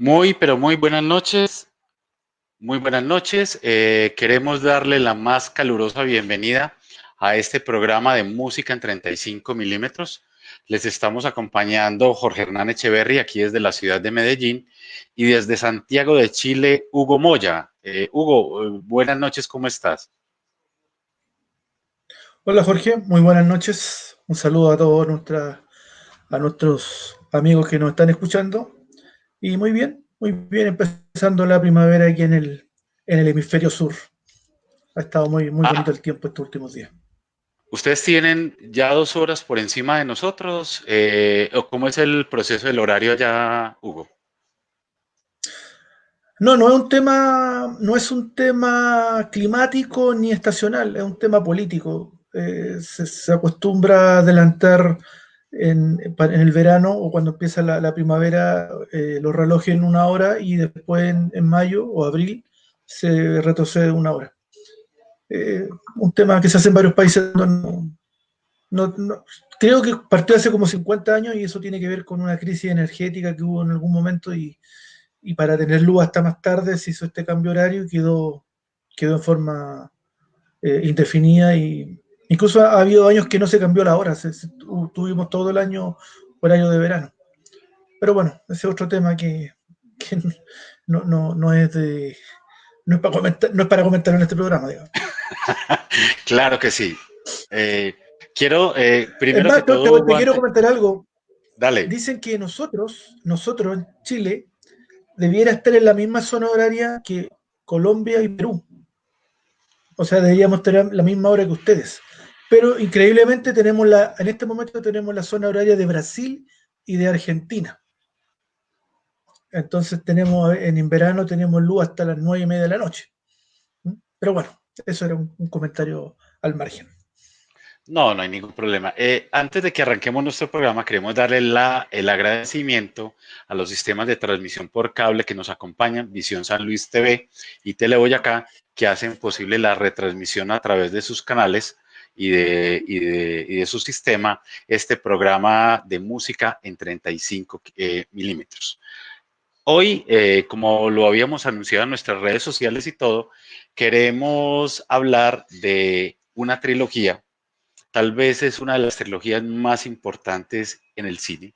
Muy, pero muy buenas noches. Muy buenas noches. Queremos darle la más calurosa bienvenida a este programa de música en 35 milímetros. Les estamos acompañando Jorge Hernán Echeverry, aquí desde la ciudad de Medellín, y desde Santiago de Chile, Hugo Moya. Hugo, buenas noches, ¿cómo estás? Hola Jorge, muy buenas noches. Un saludo a todos a nuestros amigos que nos están escuchando. Y muy bien, empezando la primavera aquí en el hemisferio sur. Ha estado muy bonito Ah, el tiempo estos últimos días. ¿ustedes tienen ya 2 horas por encima de nosotros? ¿O cómo es el proceso del horario allá, Hugo? No, no es un tema climático ni estacional, es un tema político. Se acostumbra a adelantar en el verano o cuando empieza la primavera los relojes en una hora y después en mayo o abril se retrocede una hora. Un tema que se hace en varios países. Creo que partió hace como 50 años y eso tiene que ver con una crisis energética que hubo en algún momento y para tener luz hasta más tarde se hizo este cambio horario y quedó en forma indefinida y incluso ha habido años que no se cambió la hora, tuvimos todo el año horario de verano. Pero bueno, ese es otro tema que no es de, no es para comentar en este programa, digamos. Claro que sí. Eh, quiero, Es primero que más, todo, te Hugo, quiero comentar algo. dale. Dicen que nosotros en Chile, debiera estar en la misma zona horaria que Colombia y Perú. O sea, deberíamos tener la misma hora que ustedes. Pero increíblemente en este momento tenemos la zona horaria de Brasil y de Argentina. Entonces en verano tenemos luz hasta las 9:30 de la noche. Pero bueno, eso era un comentario al margen. No, no hay ningún problema. Antes de que arranquemos nuestro programa, queremos darle el agradecimiento a los sistemas de transmisión por cable que nos acompañan, Visión San Luis TV y Tele Boyacá, que hacen posible la retransmisión a través de sus canales y de su sistema, este programa de música en 35 milímetros. Hoy, como lo habíamos anunciado en nuestras redes sociales y todo, queremos hablar de una trilogía. Tal vez es una de las trilogías más importantes en el cine.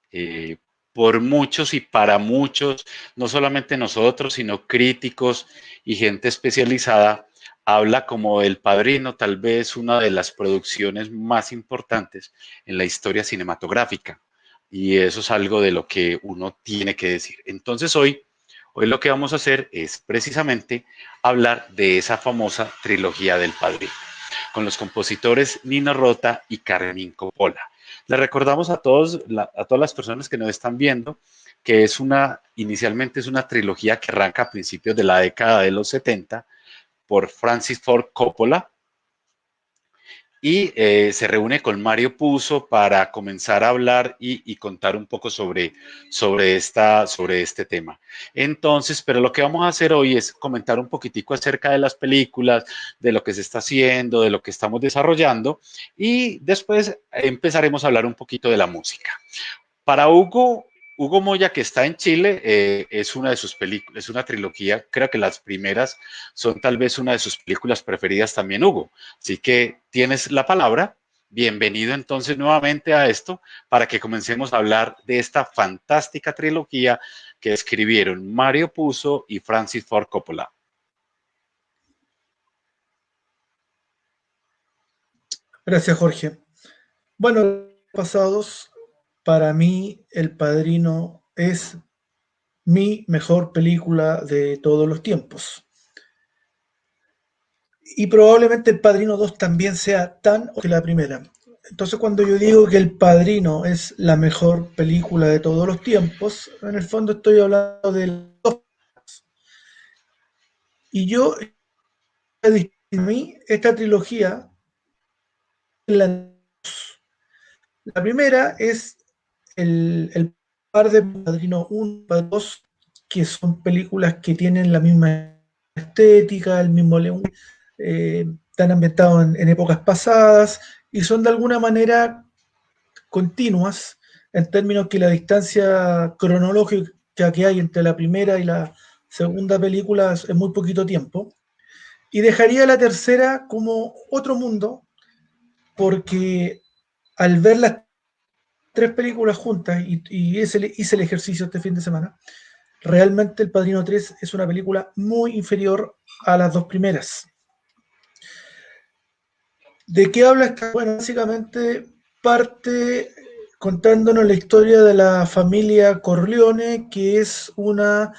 Eh, por muchos y para muchos, no solamente nosotros, sino críticos y gente especializada, habla como El Padrino, tal vez una de las producciones más importantes en la historia cinematográfica. Y eso es algo de lo que uno tiene que decir. Entonces hoy lo que vamos a hacer es precisamente hablar de esa famosa trilogía del Padrino con los compositores Nino Rota y Carmín Coppola. Le recordamos a todas las personas que nos están viendo que inicialmente es una trilogía que arranca a principios de la década de los 70 por Francis Ford Coppola, y se reúne con Mario Puzo para comenzar a hablar y contar un poco sobre este tema. Entonces, pero lo que vamos a hacer hoy es comentar un poquitico acerca de las películas, de lo que se está haciendo, de lo que estamos desarrollando, y después empezaremos a hablar un poquito de la música. Para Hugo Moya, que está en Chile, es una de sus películas, es una trilogía, creo que las primeras son tal vez una de sus películas preferidas también, Hugo. Así que tienes la palabra. Bienvenido entonces nuevamente a esto para que comencemos a hablar de esta fantástica trilogía que escribieron Mario Puzo y Francis Ford Coppola. Gracias, Jorge. Bueno, pasados, para mí, El Padrino es mi mejor película de todos los tiempos. Y probablemente El Padrino 2 también sea tan o que la primera. Entonces, cuando yo digo que El Padrino es la mejor película de todos los tiempos, en el fondo estoy hablando de dos. Y yo, a mí, esta trilogía, la, la primera es el par de Padrino 1, Padrino 2, que son películas que tienen la misma estética, el mismo lenguaje, están ambientados en épocas pasadas y son de alguna manera continuas en términos que la distancia cronológica que hay entre la primera y la segunda película es muy poquito tiempo. Y dejaría la tercera como otro mundo, porque al ver las tres películas juntas y hice el ejercicio este fin de semana, realmente El Padrino 3 es una película muy inferior a las dos primeras. ¿De qué habla esta? Bueno, básicamente parte contándonos la historia de la familia Corleone, que es una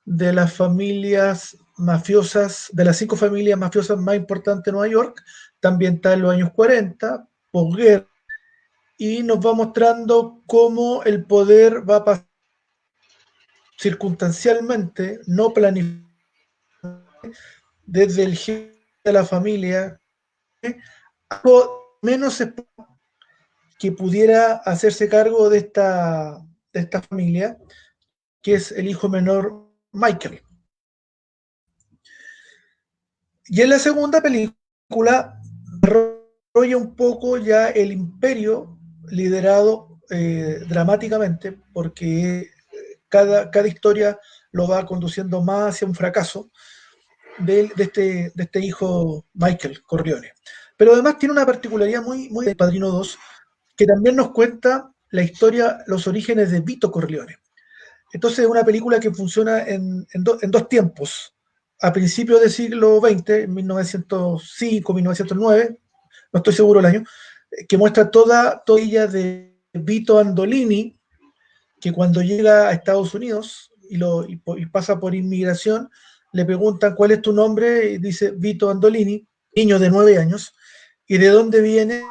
de las familias mafiosas, de las 5 familias mafiosas más importantes de Nueva York, también está en los años 40, posguerra, y nos va mostrando cómo el poder va a pasar circunstancialmente, no planificado, desde el jefe de la familia, algo menos que pudiera hacerse cargo de esta familia, que es el hijo menor Michael. Y en la segunda película desarrolla un poco ya el imperio liderado dramáticamente, porque cada historia lo va conduciendo más hacia un fracaso de este hijo Michael Corleone. Pero además tiene una particularidad muy de Padrino 2, que también nos cuenta la historia, los orígenes de Vito Corleone. Entonces es una película que funciona en dos tiempos. A principios del siglo XX, en 1905, 1909, no estoy seguro el año, que muestra toda ella de Vito Andolini, que cuando llega a Estados Unidos y pasa por inmigración, le preguntan cuál es tu nombre y dice Vito Andolini, niño de 9 años, y de dónde viene,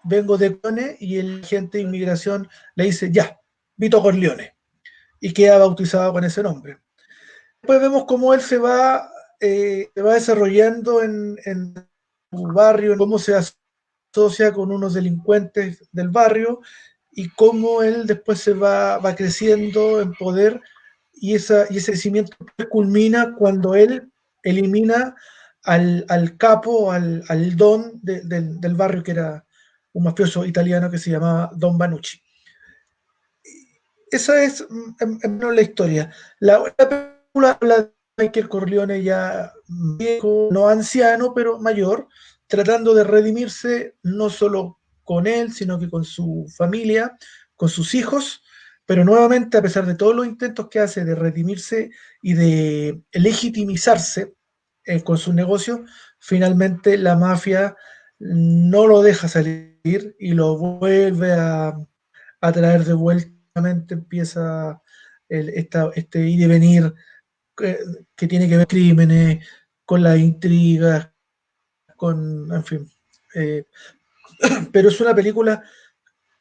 vengo de Corleone, y el agente de inmigración le dice ya, Vito Corleone, y queda bautizado con ese nombre. Después vemos cómo él se va desarrollando en su barrio, cómo se hace asocia con unos delincuentes del barrio y cómo él después va creciendo en poder y ese crecimiento culmina cuando él elimina al capo, al don del barrio, que era un mafioso italiano que se llamaba Don Banucci. Esa es la historia. La película habla de Michael Corleone ya viejo, no anciano, pero mayor, tratando de redimirse no solo con él, sino que con su familia, con sus hijos, pero nuevamente, a pesar de todos los intentos que hace de redimirse y de legitimizarse con sus negocios, finalmente la mafia no lo deja salir y lo vuelve a traer de vuelta. Empieza este ir y venir que tiene que ver con crímenes, con las intrigas, en fin. Eh, pero es una película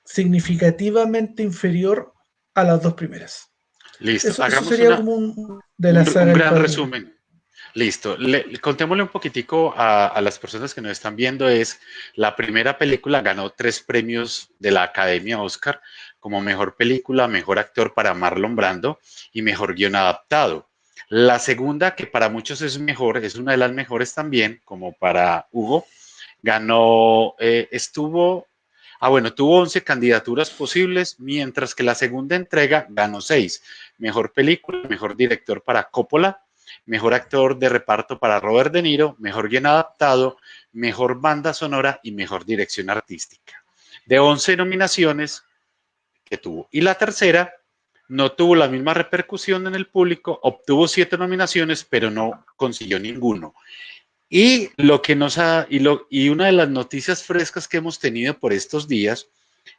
significativamente inferior a las dos primeras. Listo, Eso hagamos sería como un de la un saga El gran Padrino. resumen. Listo, contémosle un poquitico a las personas que nos están viendo. Es la primera película, ganó 3 premios de la Academia Oscar como mejor película, mejor actor para Marlon Brando y mejor guión adaptado. La segunda, que para muchos es mejor, es una de las mejores también, como para Hugo, ganó, tuvo 11 candidaturas posibles, mientras que la segunda entrega ganó 6. Mejor película, mejor director para Coppola, mejor actor de reparto para Robert De Niro, mejor guion adaptado, mejor banda sonora y mejor dirección artística. De 11 nominaciones que tuvo. Y la tercera no tuvo la misma repercusión en el público, obtuvo 7 nominaciones, pero no consiguió ninguno. Y lo que nos ha, y una de las noticias frescas que hemos tenido por estos días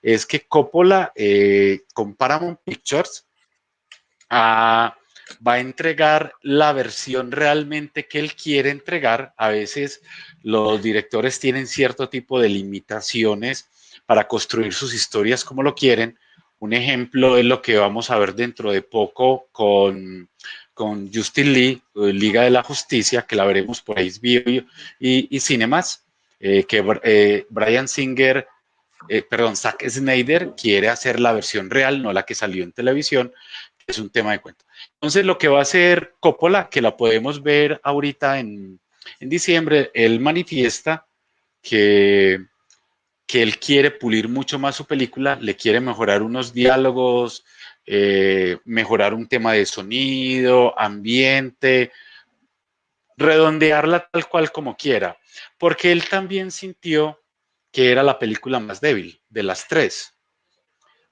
es que Coppola con Paramount Pictures va a entregar la versión realmente que él quiere entregar. A veces los directores tienen cierto tipo de limitaciones para construir sus historias como lo quieren. Un ejemplo es lo que vamos a ver dentro de poco con Justin Lee, Liga de la Justicia, que la veremos por HBO y Cinemas, Brian Singer, Zack Snyder quiere hacer la versión real, no la que salió en televisión, es un tema de cuento. Entonces, lo que va a hacer Coppola, que la podemos ver ahorita en diciembre, él manifiesta que, que él quiere pulir mucho más su película, le quiere mejorar unos diálogos, mejorar un tema de sonido, ambiente, redondearla tal cual como quiera, porque él también sintió que era la película más débil de las 3.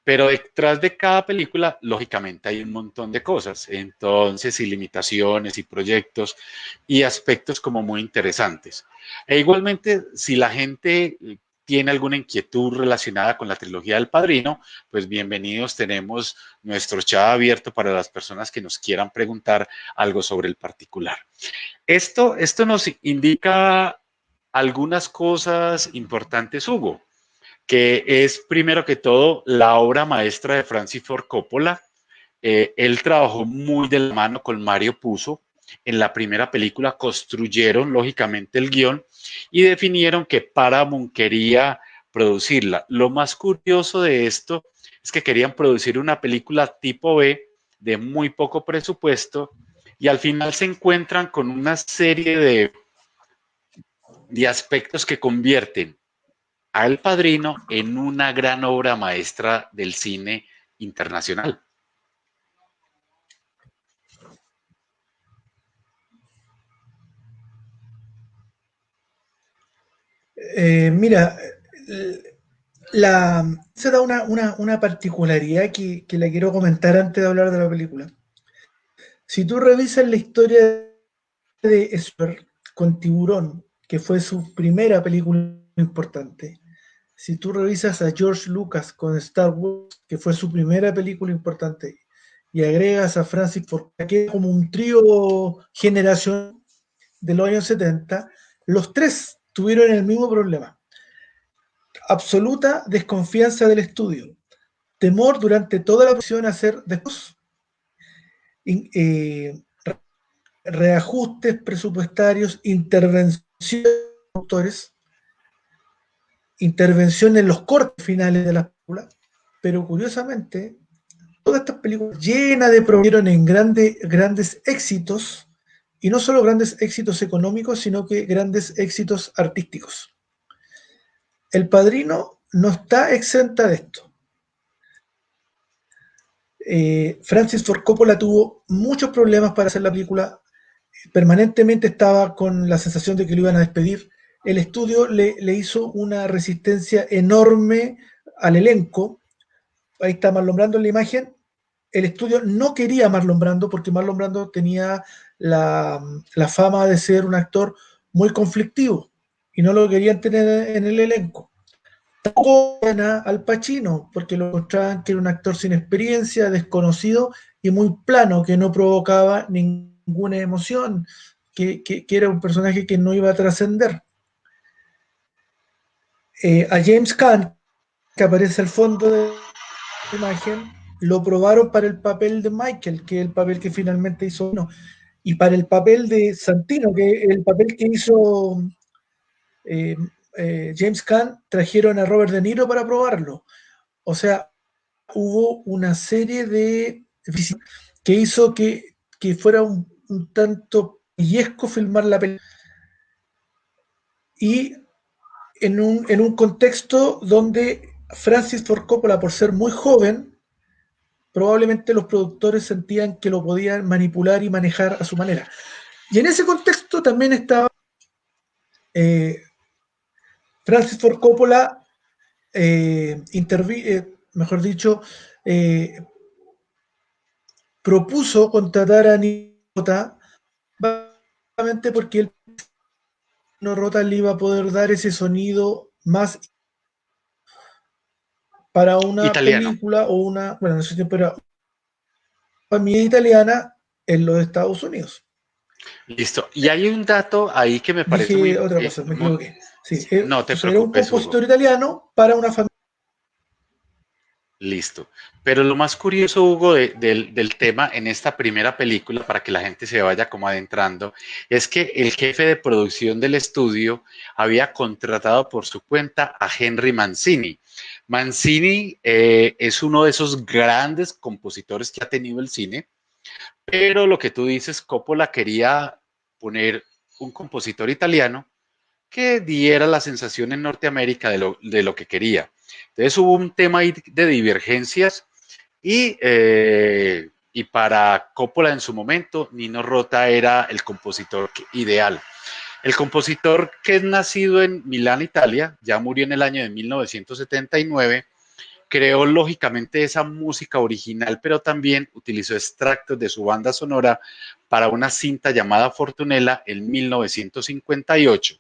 Pero detrás de cada película, lógicamente, hay un montón de cosas, entonces, y limitaciones y proyectos y aspectos como muy interesantes. E igualmente, si la gente tiene alguna inquietud relacionada con la trilogía del Padrino, pues bienvenidos, tenemos nuestro chat abierto para las personas que nos quieran preguntar algo sobre el particular. Esto nos indica algunas cosas importantes, Hugo, que es primero que todo la obra maestra de Francis Ford Coppola. Él trabajó muy de la mano con Mario Puzo. En la primera película construyeron lógicamente el guión y definieron que Paramount quería producirla. Lo más curioso de esto es que querían producir una película tipo B de muy poco presupuesto y al final se encuentran con una serie de aspectos que convierten al Padrino en una gran obra maestra del cine internacional. Mira, se da una particularidad que la quiero comentar antes de hablar de la película. Si tú revisas la historia de Esper con Tiburón, que fue su primera película importante, si tú revisas a George Lucas con Star Wars, que fue su primera película importante, y agregas a Francis Ford, que es como un trío generación de los años 70, los tres tuvieron el mismo problema. Absoluta desconfianza del estudio, temor durante toda la producción a hacer después, eh, reajustes presupuestarios, intervenciones de autores, intervención en los cortes finales de las películas, pero curiosamente, todas estas películas llenas de problemas en grandes éxitos, y no solo grandes éxitos económicos, sino que grandes éxitos artísticos. El Padrino no está exenta de esto. Francis Ford Coppola tuvo muchos problemas para hacer la película, permanentemente estaba con la sensación de que lo iban a despedir. El estudio le hizo una resistencia enorme al elenco. Ahí está Marlon Brando en la imagen. El estudio no quería a Marlon Brando porque Marlon Brando tenía la fama de ser un actor muy conflictivo y no lo querían tener en el elenco. Tampoco Al Pacino porque lo encontraban que era un actor sin experiencia, desconocido y muy plano, que no provocaba ninguna emoción, que era un personaje que no iba a trascender. A James Caan, que aparece al fondo de la imagen, lo probaron para el papel de Michael, que es el papel que finalmente hizo uno, y para el papel de Santino, que es el papel que hizo eh, James Caan, trajeron a Robert De Niro para probarlo. O sea, hubo una serie de que hizo que fuera un tanto pillesco filmar la película. Y en un contexto donde Francis Ford Coppola, por ser muy joven, probablemente los productores sentían que lo podían manipular y manejar a su manera. Y en ese contexto también estaba eh, Francis Ford Coppola, mejor dicho, eh, propuso contratar a Nirota básicamente porque él no Rota le iba a poder dar ese sonido más para una Italiano. película o una, bueno, en ese tiempo era familia italiana en los Estados Unidos. Listo. Y hay un dato ahí que me parece Dije muy, otra cosa, me equivoqué. Sí, no te era un preocupes, Hugo. compositor italiano para una familia. Listo. Pero lo más curioso, Hugo, del tema en esta primera película, para que la gente se vaya como adentrando, es que el jefe de producción del estudio había contratado por su cuenta a Henry Mancini. Mancini es uno de esos grandes compositores que ha tenido el cine, pero lo que tú dices, Coppola quería poner un compositor italiano que diera la sensación en Norteamérica de lo que quería. Entonces hubo un tema ahí de divergencias y para Coppola en su momento, Nino Rota era el compositor ideal. El compositor que es nacido en Milán, Italia, ya murió en el año de 1979, creó lógicamente esa música original, pero también utilizó extractos de su banda sonora para una cinta llamada Fortunella en 1958.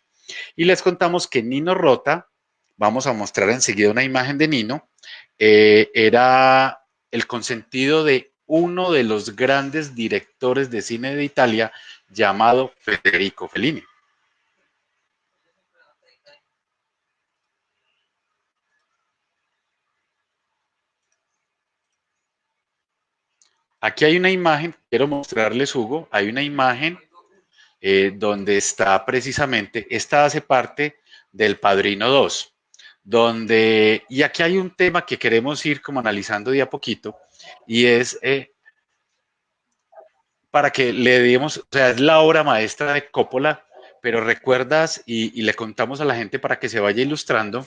Y les contamos que Nino Rota, vamos a mostrar enseguida una imagen de Nino, era el consentido de uno de los grandes directores de cine de Italia llamado Federico Fellini. Aquí hay una imagen, quiero mostrarles, Hugo, hay una imagen donde está precisamente, esta hace parte del Padrino 2, donde, y aquí hay un tema que queremos ir como analizando de a poquito, y es para que le digamos, o sea, es la obra maestra de Coppola, pero recuerdas y le contamos a la gente para que se vaya ilustrando,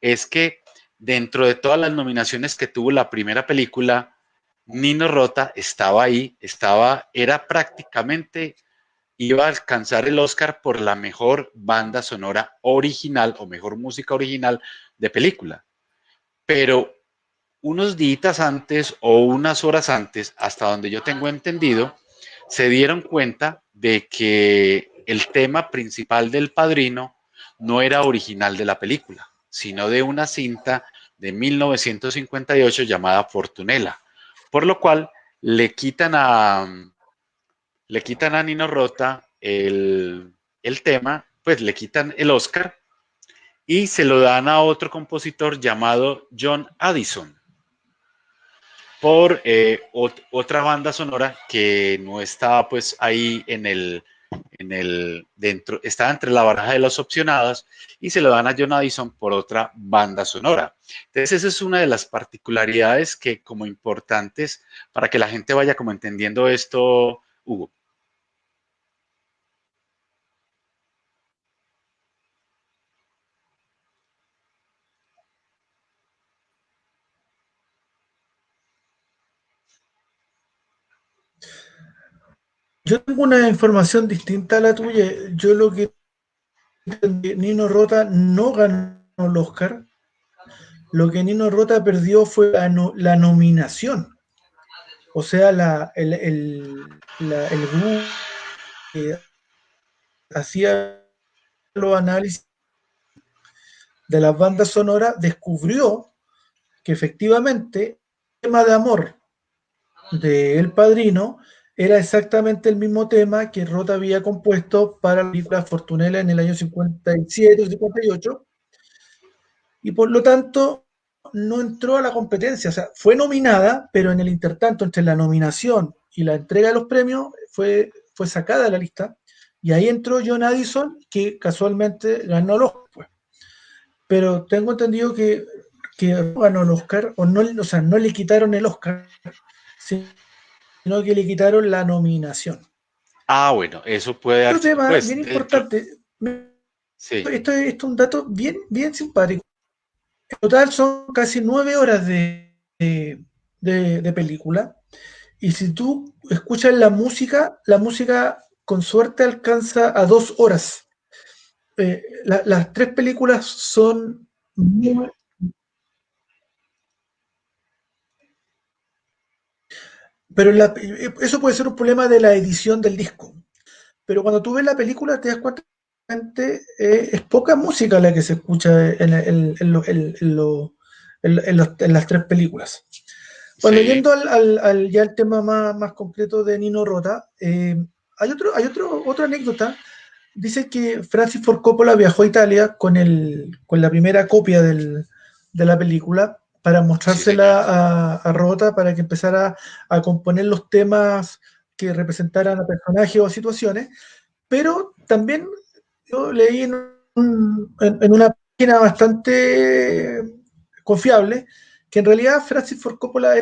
es que dentro de todas las nominaciones que tuvo la primera película, Nino Rota estaba ahí, era prácticamente, iba a alcanzar el Oscar por la mejor banda sonora original o mejor música original de película. Pero unos días antes o unas horas antes, hasta donde yo tengo entendido, se dieron cuenta de que el tema principal del Padrino no era original de la película, sino de una cinta de 1958 llamada Fortunella, por lo cual le quitan a, le quitan a Nino Rota el tema, pues le quitan el Oscar y se lo dan a otro compositor llamado John Addison por otra banda sonora que no estaba pues ahí estaba entre la baraja de los opcionados y se lo dan a John Addison por otra banda sonora. Entonces, esa es una de las particularidades que como importantes para que la gente vaya como entendiendo esto, Hugo. Yo tengo una información distinta a la tuya. Yo lo que Nino Rota no ganó el Oscar. Lo que Nino Rota perdió fue la nominación. O sea, el grupo que hacía los análisis de las bandas sonoras descubrió que efectivamente el tema de amor de El Padrino era exactamente el mismo tema que Rota había compuesto para la película Fortunella en el año 57 o 58, y por lo tanto no entró a la competencia. O sea, fue nominada, pero en el intertanto entre la nominación y la entrega de los premios fue sacada de la lista, y ahí entró John Addison, que casualmente ganó el Oscar. Pues. Pero tengo entendido que ganó el Oscar, o sea, no le quitaron el Oscar, sino que le quitaron la nominación. Ah, bueno, eso puede dar, Otro tema pues bien dentro, importante, sí, esto es un dato bien, bien simpático. En total son casi 9 horas de película, y si tú escuchas la música con suerte alcanza a 2 horas. Las tres películas son muy, pero eso puede ser un problema de la edición del disco. Pero cuando tú ves la película te das cuenta que es poca música la que se escucha en las tres películas. Bueno, sí, yendo ya al tema más concreto de Nino Rota, otra anécdota. Dice que Francis Ford Coppola viajó a Italia con la primera copia de la película para sí, señor. mostrársela a Rota para que empezara a componer los temas que representaran a personajes o a situaciones. Pero también yo leí en una página bastante confiable que en realidad Francis Ford Coppola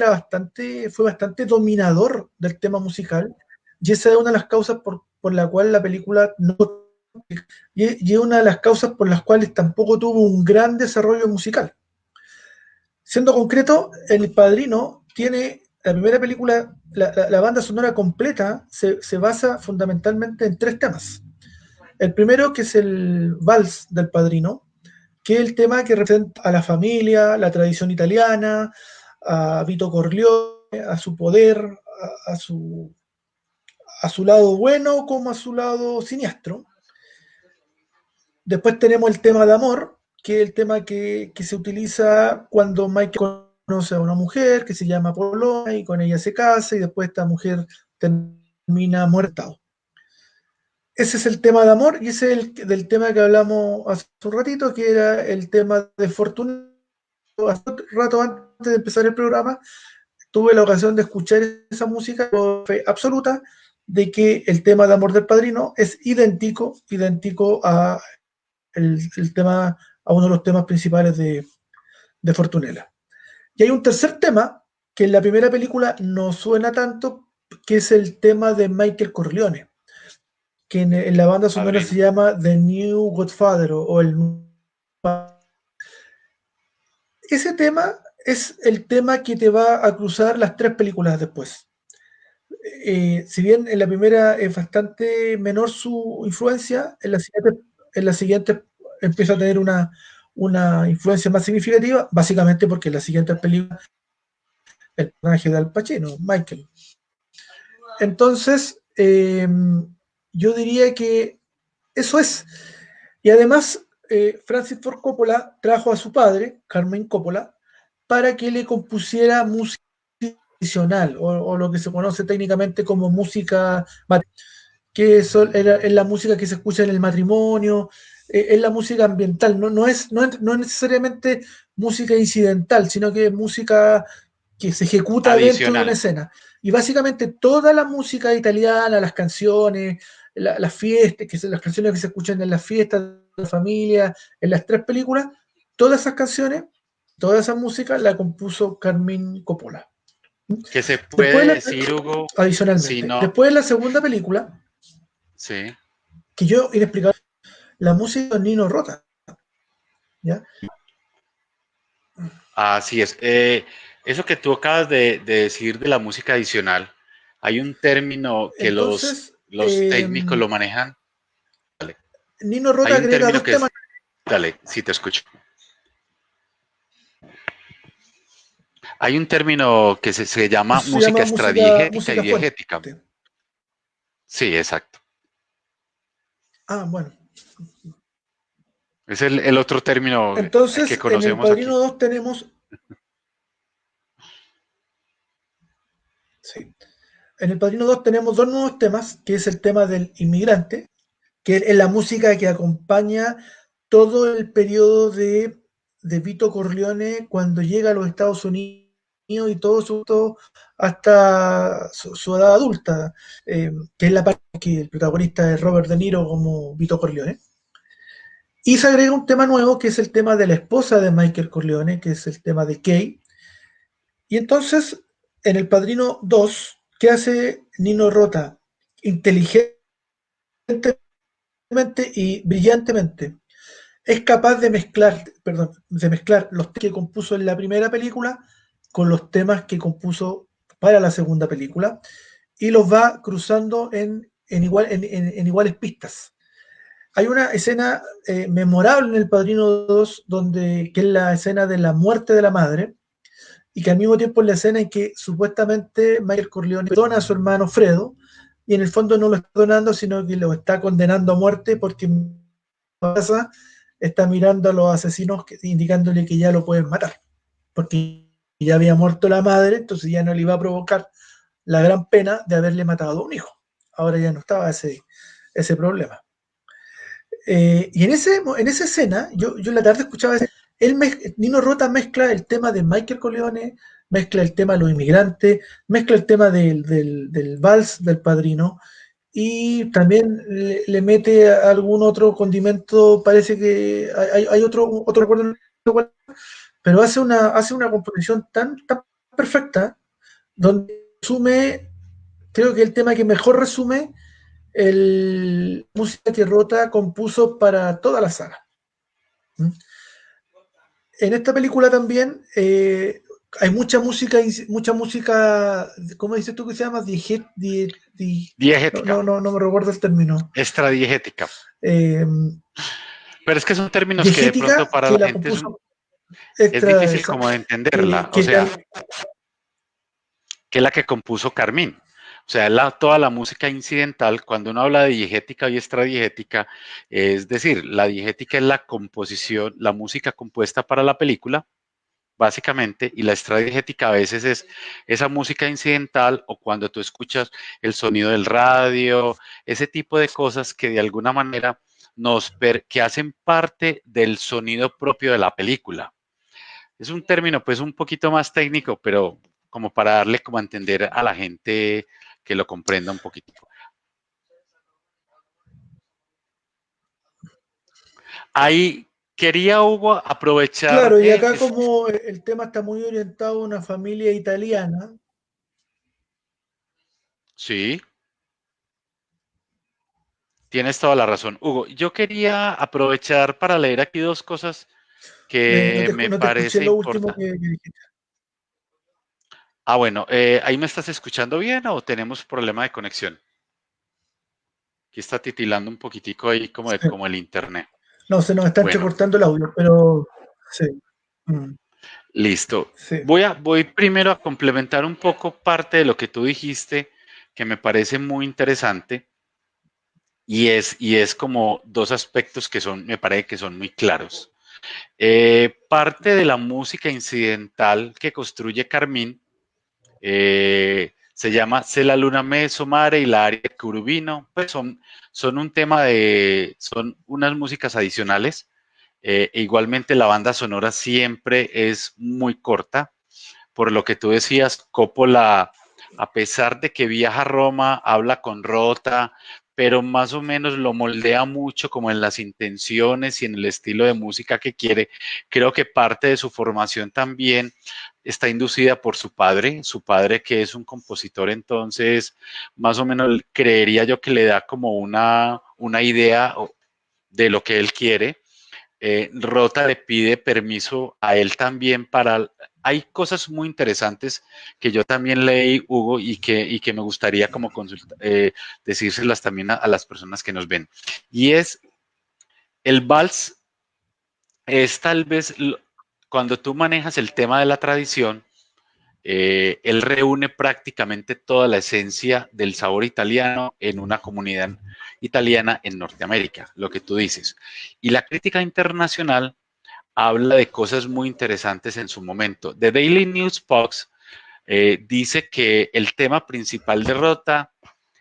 fue bastante dominador del tema musical, y esa es una de las causas por la cual la película no, y es una de las causas por las cuales tampoco tuvo un gran desarrollo musical. Siendo concreto, El Padrino tiene la primera película, la banda sonora completa se basa fundamentalmente en tres temas. El primero, que es el Vals del Padrino, que es el tema que representa a la familia, la tradición italiana, a Vito Corleone, a su poder, a su lado bueno como a su lado siniestro. Después tenemos el tema de amor, que es el tema que se utiliza cuando Michael conoce a una mujer que se llama Polona y con ella se casa, y después esta mujer termina muerta. Ese es el tema de amor, y ese es del tema que hablamos hace un ratito, que era el tema de Fortuna. Hace un rato antes de empezar el programa, tuve la ocasión de escuchar esa música, con fe absoluta de que el tema de amor del Padrino es idéntico el tema, a uno de los temas principales de Fortunella. Y hay un tercer tema que en la primera película no suena tanto, que es el tema de Michael Corleone, que en la banda sonora se Padrino. llama The New Godfather, o el... Ese tema es el tema que te va a cruzar las tres películas después. Si bien en la primera es bastante menor su influencia, en la siguiente empieza a tener una influencia más significativa, básicamente porque en la siguiente película el personaje de Al Pacino, Michael. Entonces, yo diría que eso es. Y además, Francis Ford Coppola trajo a su padre, Carmine Coppola, para que le compusiera música tradicional, o lo que se conoce técnicamente como música, que es la música que se escucha en el matrimonio, es la música ambiental, no es necesariamente música incidental, sino que es música que se ejecuta dentro de una Adicional. escena. Y básicamente toda la música italiana, las canciones, las fiestas, que son las canciones que se escuchan en las fiestas de la familia, en las tres películas, todas esas canciones, toda esa música la compuso Carmín Coppola. ¿Qué se Después, puede decir, Hugo, si adicionalmente, no? después de la segunda película, Sí, que yo inexplicable, la música de Nino Rota, ¿ya? así es. Eso que tú acabas de decir de la música adicional, hay un término que Entonces, los técnicos lo manejan. Nino Rota Hay un agrega término dos que temas. es, dale, sí te escucho. Hay un término que se llama Eso se música llama extradiegética y música fuente. diegética. Sí, exacto. Ah, bueno. Es el otro término que Entonces, en El conocemos Padrino aquí. 2 tenemos, sí, en El Padrino 2 tenemos dos nuevos temas, que es el tema del inmigrante, que es la música que acompaña todo el periodo de Vito Corleone cuando llega a los Estados Unidos y todo hasta su edad adulta, que es la parte que el protagonista es Robert De Niro como Vito Corleone. Y se agrega un tema nuevo que es el tema de la esposa de Michael Corleone, que es el tema de Kay. Y entonces, en El Padrino 2, ¿qué hace Nino Rota? Inteligentemente y brillantemente. Es capaz de mezclar, perdón, de mezclar los temas que compuso en la primera película con los temas que compuso para la segunda película y los va cruzando en iguales pistas. Hay una escena memorable en El Padrino 2 que es la escena de la muerte de la madre, y que al mismo tiempo es la escena en que supuestamente Michael Corleone perdona a su hermano Fredo, y en el fondo no lo está perdonando, sino que lo está condenando a muerte porque pasa, está mirando a los asesinos indicándole que ya lo pueden matar, porque ya había muerto la madre, entonces ya no le iba a provocar la gran pena de haberle matado a un hijo. Ahora ya no estaba ese problema. Y en esa escena, yo en la tarde escuchaba, Nino Rota mezcla el tema de Michael Corleone, mezcla el tema de los inmigrantes, mezcla el tema del vals del padrino, y también le mete algún otro condimento, parece que hay otro recuerdo, pero hace una composición tan perfecta, donde resume, creo que el tema que mejor resume el música que Rota compuso para toda la saga. ¿Mm? En esta película también hay mucha música, ¿cómo dices tú que se llama? Diegética, No me recuerdo el término. extradiegética. Eh, Pero es que son términos que de pronto diegética, para que la la gente compuso es extra, difícil esa, como de entenderla. O que sea, que es la que compuso Carmín. O sea, toda la música incidental, cuando uno habla de diegética y extradiegética, es decir, la diegética es la composición, la música compuesta para la película, básicamente, y la extradiegética a veces es esa música incidental o cuando tú escuchas el sonido del radio, ese tipo de cosas que de alguna manera que hacen parte del sonido propio de la película. Es un término pues un poquito más técnico, pero como para darle como a entender a la gente que lo comprenda un poquito. Ahí quería, Hugo, aprovechar, claro, y acá como el tema está muy orientado a una familia italiana, sí, tienes toda la razón, Hugo. Yo quería aprovechar para leer aquí dos cosas que me no te escuché parece lo último importante. que dijiste. Ah, bueno, ¿ahí me estás escuchando bien o tenemos problema de conexión? Aquí está titilando un poquitico ahí Sí. como el internet. No, se nos está Bueno, entrecortando el audio, pero sí. Mm, listo. sí. Voy primero a complementar un poco parte de lo que tú dijiste, que me parece muy interesante, y es como dos aspectos que son, me parece que son muy claros. Parte de la música incidental que construye Carmín se llama Se la luna me mare y la aria curubino, pues son un tema son unas músicas adicionales. Igualmente la banda sonora siempre es muy corta, por lo que tú decías, Coppola, a pesar de que viaja a Roma, habla con Rota, pero más o menos lo moldea mucho como en las intenciones y en el estilo de música que quiere. Creo que parte de su formación también está inducida por su padre que es un compositor, entonces más o menos creería yo que le da como una idea de lo que él quiere. Rota le pide permiso a él también para... Hay cosas muy interesantes que yo también leí, Hugo, y que me gustaría como decírselas también a las personas que nos ven. Y es, el vals es tal vez, cuando tú manejas el tema de la tradición, él reúne prácticamente toda la esencia del sabor italiano en una comunidad italiana en Norteamérica, lo que tú dices. Y la crítica internacional habla de cosas muy interesantes en su momento. The Daily News Post dice que el tema principal de Rota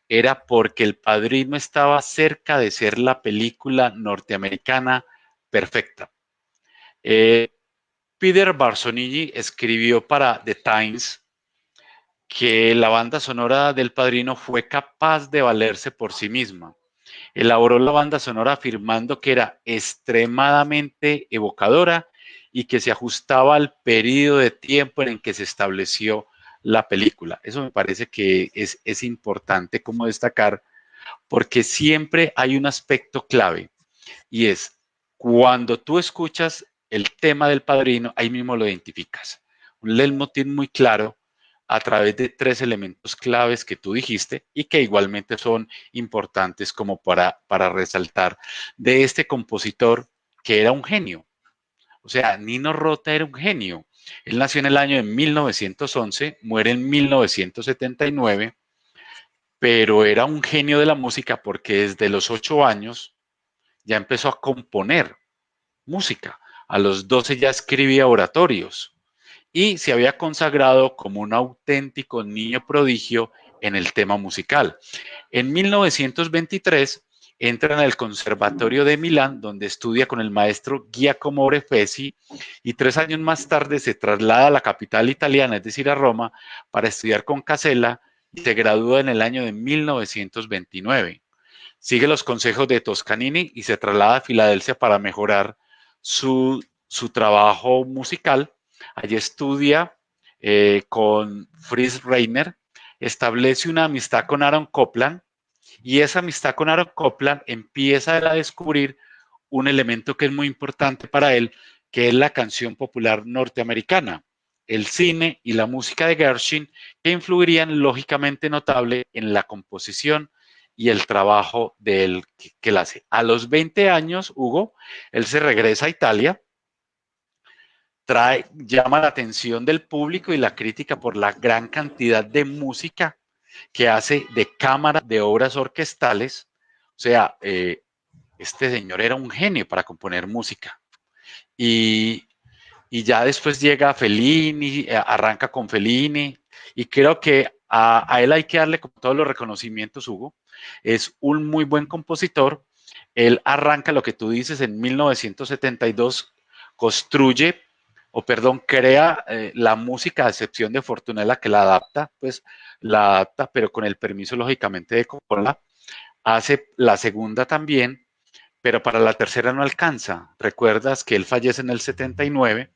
era porque El Padrino estaba cerca de ser la película norteamericana perfecta. Eh, Peter Barzonigi escribió para The Times que la banda sonora del Padrino fue capaz de valerse por sí misma. Elaboró la banda sonora afirmando que era extremadamente evocadora y que se ajustaba al periodo de tiempo en el que se estableció la película. Eso me parece que es importante como destacar porque siempre hay un aspecto clave y es cuando tú escuchas el tema del Padrino, ahí mismo lo identificas. Un leitmotiv muy claro a través de tres elementos claves que tú dijiste y que igualmente son importantes como para resaltar de este compositor que era un genio. O sea, Nino Rota era un genio. Él nació en el año de 1911, muere en 1979, pero era un genio de la música porque desde los 8 años ya empezó a componer música. A los 12 ya escribía oratorios y se había consagrado como un auténtico niño prodigio en el tema musical. En 1923 entra en el Conservatorio de Milán, donde estudia con el maestro Giacomo Orefesi, y 3 años más tarde se traslada a la capital italiana, es decir, a Roma, para estudiar con Casella y se gradúa en el año de 1929. Sigue los consejos de Toscanini y se traslada a Filadelfia para mejorar su trabajo musical. Allí estudia con Fritz Reiner, establece una amistad con Aaron Copland y esa amistad con Aaron Copland empieza a descubrir un elemento que es muy importante para él, que es la canción popular norteamericana, el cine y la música de Gershwin, que influirían lógicamente notable en la composición y el trabajo de él que él hace. A los 20 años, Hugo, él se regresa a Italia, llama la atención del público y la crítica por la gran cantidad de música que hace de cámara, de obras orquestales. O sea, este señor era un genio para componer música. Y, y ya después llega Fellini, arranca con Fellini, y creo que a él hay que darle como todos los reconocimientos, Hugo. Es un muy buen compositor. Él arranca lo que tú dices en 1972, construye, o perdón, crea la música, a excepción de Fortunella, que la adapta, pues la adapta, pero con el permiso, lógicamente, de Coppola. Hace la segunda también, pero para la tercera no alcanza. Recuerdas que él fallece en el 79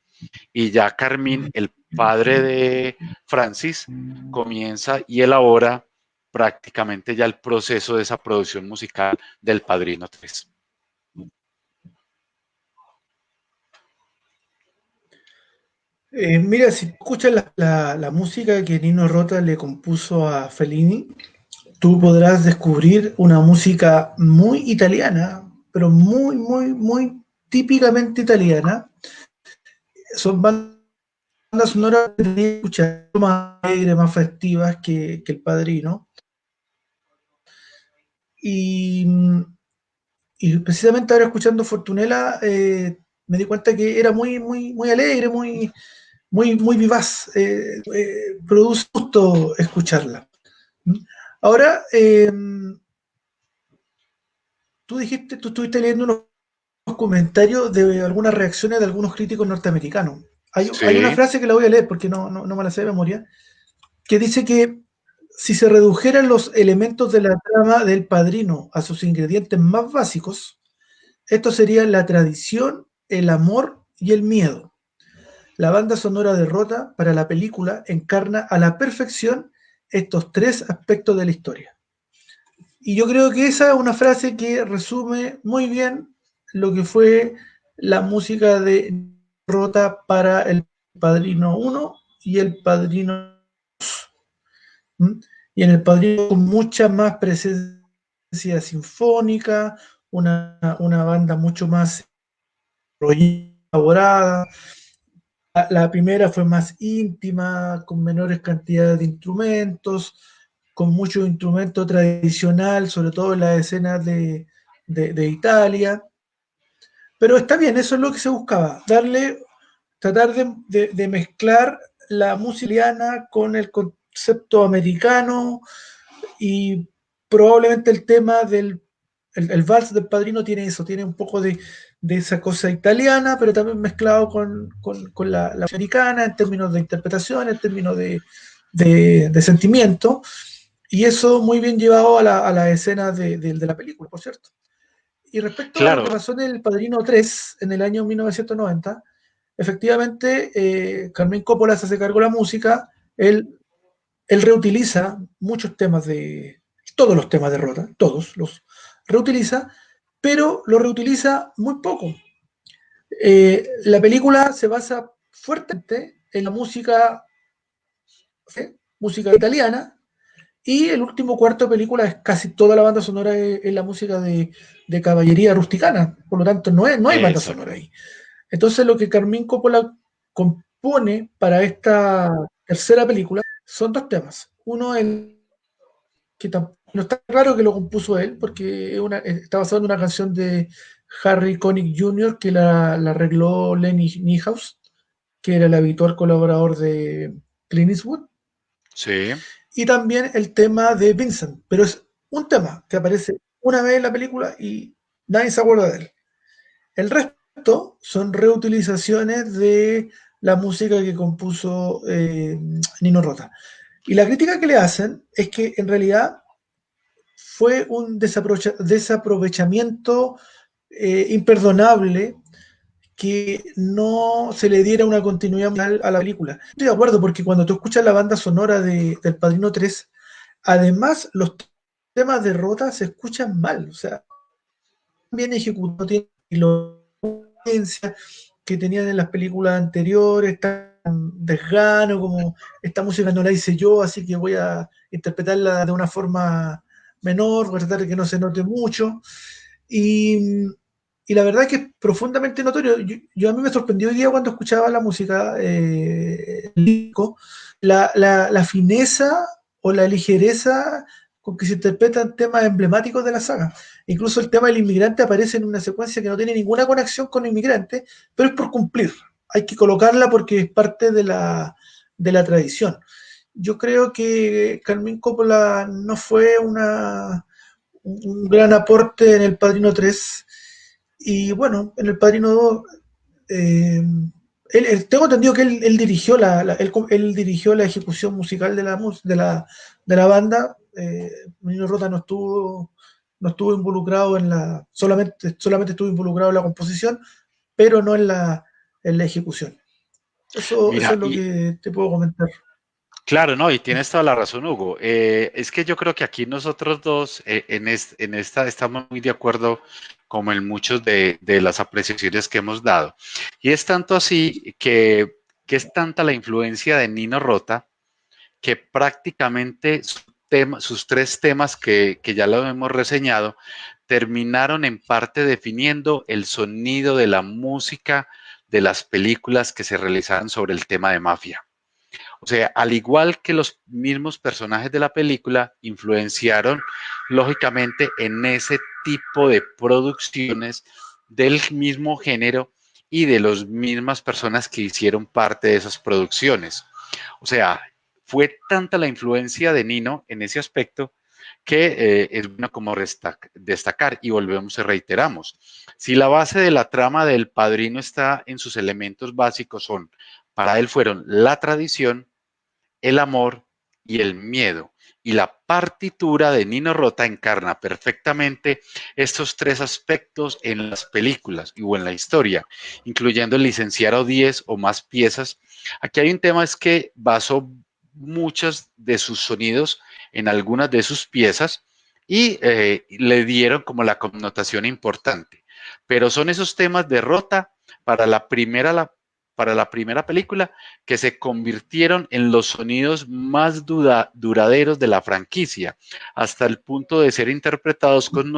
y ya Carmín, el padre de Francis, comienza y elabora prácticamente ya el proceso de esa producción musical del Padrino 3. Mira, si escuchas la música que Nino Rota le compuso a Fellini, tú podrás descubrir una música muy italiana, pero muy, muy, muy típicamente italiana. Son bandas sonoras que tenés que escuchar más alegres, más festivas que El Padrino. Y, y precisamente ahora escuchando Fortunella, me di cuenta que era muy, muy, muy alegre, muy, muy, muy vivaz. Produce gusto escucharla. Ahora, tú estuviste leyendo unos comentarios de algunas reacciones de algunos críticos norteamericanos. Hay una Sí, frase que la voy a leer porque no me la sé de memoria, que dice que si se redujeran los elementos de la trama del Padrino a sus ingredientes más básicos, esto sería la tradición, el amor y el miedo. La banda sonora de Rota para la película encarna a la perfección estos tres aspectos de la historia. Y yo creo que esa es una frase que resume muy bien lo que fue la música de Rota para el Padrino 1 y el Padrino 2. ¿Mm? Y en el Padrino con mucha más presencia sinfónica, una banda mucho más elaborada. La primera fue más íntima, con menores cantidades de instrumentos, con mucho instrumento tradicional, sobre todo en las escenas de Italia. Pero está bien, eso es lo que se buscaba, tratar de mezclar la música italiana con el concepto americano, y probablemente el tema el vals del Padrino tiene eso, tiene un poco de esa cosa italiana, pero también mezclado con la americana en términos de interpretación, en términos de sentimiento, y eso muy bien llevado a la escena de la película, por cierto. Y respecto a lo que Claro, pasó en El Padrino 3, en el año 1990, efectivamente, Carmín Coppola se hace cargo de la música, él reutiliza muchos temas todos los temas de Rota, todos los reutiliza, pero lo reutiliza muy poco. La película se basa fuertemente en la música, ¿sí? Música italiana, y el último cuarto de película es casi toda la banda sonora es la música de caballería rusticana, por lo tanto no hay banda sonora exacto. ahí. Entonces lo que Carmín Coppola compone para esta tercera película son dos temas. Uno, que no está claro que lo compuso él, porque está basado en una canción de Harry Connick Jr. que la arregló Lenny Niehaus, que era el habitual colaborador de Clint Eastwood, Sí, y también el tema de Vincent, pero es un tema que aparece una vez en la película y nadie se acuerda de él. El resto son reutilizaciones de la música que compuso Nino Rota. Y la crítica que le hacen es que en realidad fue un desaprovechamiento imperdonable que no se le diera una continuidad a la película. Estoy de acuerdo, porque cuando tú escuchas la banda sonora del Padrino 3, además los temas de Rota se escuchan mal, o sea, bien ejecutado, tiene la que tenían en las películas anteriores, tan desgano, como esta música no la hice yo, así que voy a interpretarla de una forma menor, voy a tratar de que no se note mucho. Y, y la verdad que es profundamente notorio. A mí me sorprendió hoy día cuando escuchaba la música, el disco, la fineza o la ligereza con que se interpretan temas emblemáticos de la saga. Incluso el tema del inmigrante aparece en una secuencia que no tiene ninguna conexión con el inmigrante, pero es por cumplir. Hay que colocarla porque es parte de la tradición. Yo creo que Carmín Coppola no fue un gran aporte en El Padrino 3. Y bueno, en El Padrino 2, tengo entendido que él dirigió él dirigió la ejecución musical de la banda. Nino Rota no estuvo involucrado solamente estuvo involucrado en la composición, pero no en la ejecución. Eso mira, es lo y que te puedo comentar. claro, no, y tienes toda la razón, Hugo. Es que yo creo que aquí nosotros dos en esta estamos muy de acuerdo como en muchos de las apreciaciones que hemos dado. Y es tanto así que es tanta la influencia de Nino Rota que prácticamente sus tres temas que ya lo hemos reseñado terminaron en parte definiendo el sonido de la música de las películas que se realizaban sobre el tema de mafia. O sea, al igual que los mismos personajes de la película, influenciaron lógicamente en ese tipo de producciones del mismo género y de las mismas personas que hicieron parte de esas producciones. O sea, fue tanta la influencia de Nino en ese aspecto que es bueno como destacar y volvemos y reiteramos. Si la base de la trama del Padrino está en sus elementos básicos son, para él fueron la tradición, el amor y el miedo. Y la partitura de Nino Rota encarna perfectamente estos tres aspectos en las películas o en la historia, incluyendo el licenciar o 10 o más piezas. Aquí hay un tema, es que basó muchos de sus sonidos en algunas de sus piezas y le dieron como la connotación importante. Pero son esos temas de Rota para para la primera película que se convirtieron en los sonidos más duraderos de la franquicia, hasta el punto de ser interpretados con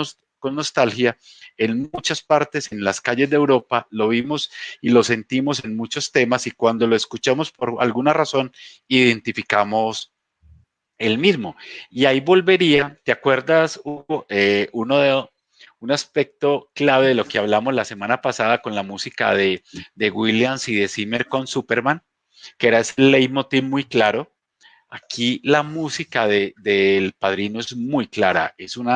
nostalgia en muchas partes, en las calles de Europa, lo vimos y lo sentimos en muchos temas y cuando lo escuchamos por alguna razón identificamos el mismo. Y ahí volvería, ¿te acuerdas, Hugo? Un aspecto clave de lo que hablamos la semana pasada con la música de Williams y de Zimmer con Superman, que era ese leitmotiv muy claro. Aquí la música del Padrino es muy clara, es un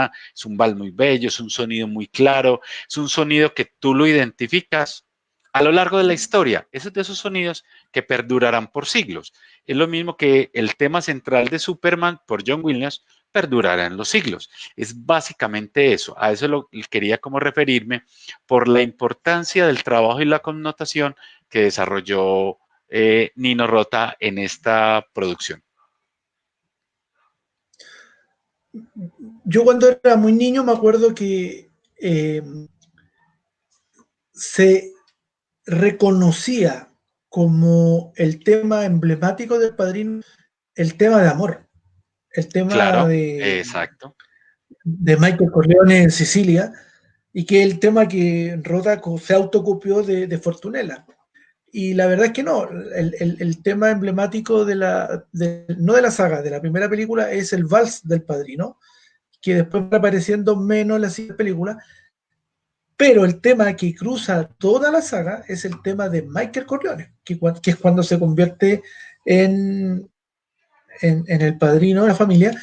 vals muy bello, es un sonido muy claro, es un sonido que tú lo identificas a lo largo de la historia. Es de esos sonidos que perdurarán por siglos. Es lo mismo que el tema central de Superman por John Williams perdurará en los siglos. Es básicamente eso. A eso quería como referirme por la importancia del trabajo y la connotación que desarrolló Nino Rota en esta producción. Yo cuando era muy niño me acuerdo que se reconocía como el tema emblemático del Padrino el tema de amor, el tema Claro, exacto. de Michael Corleone en Sicilia, y que el tema que Rota se autocopió de Fortunella. Y la verdad es que no, el tema emblemático no de la saga, de la primera película, es el vals del Padrino, que después va apareciendo menos en la siguiente película, pero el tema que cruza toda la saga es el tema de Michael Corleone, que es cuando se convierte en el padrino de la familia,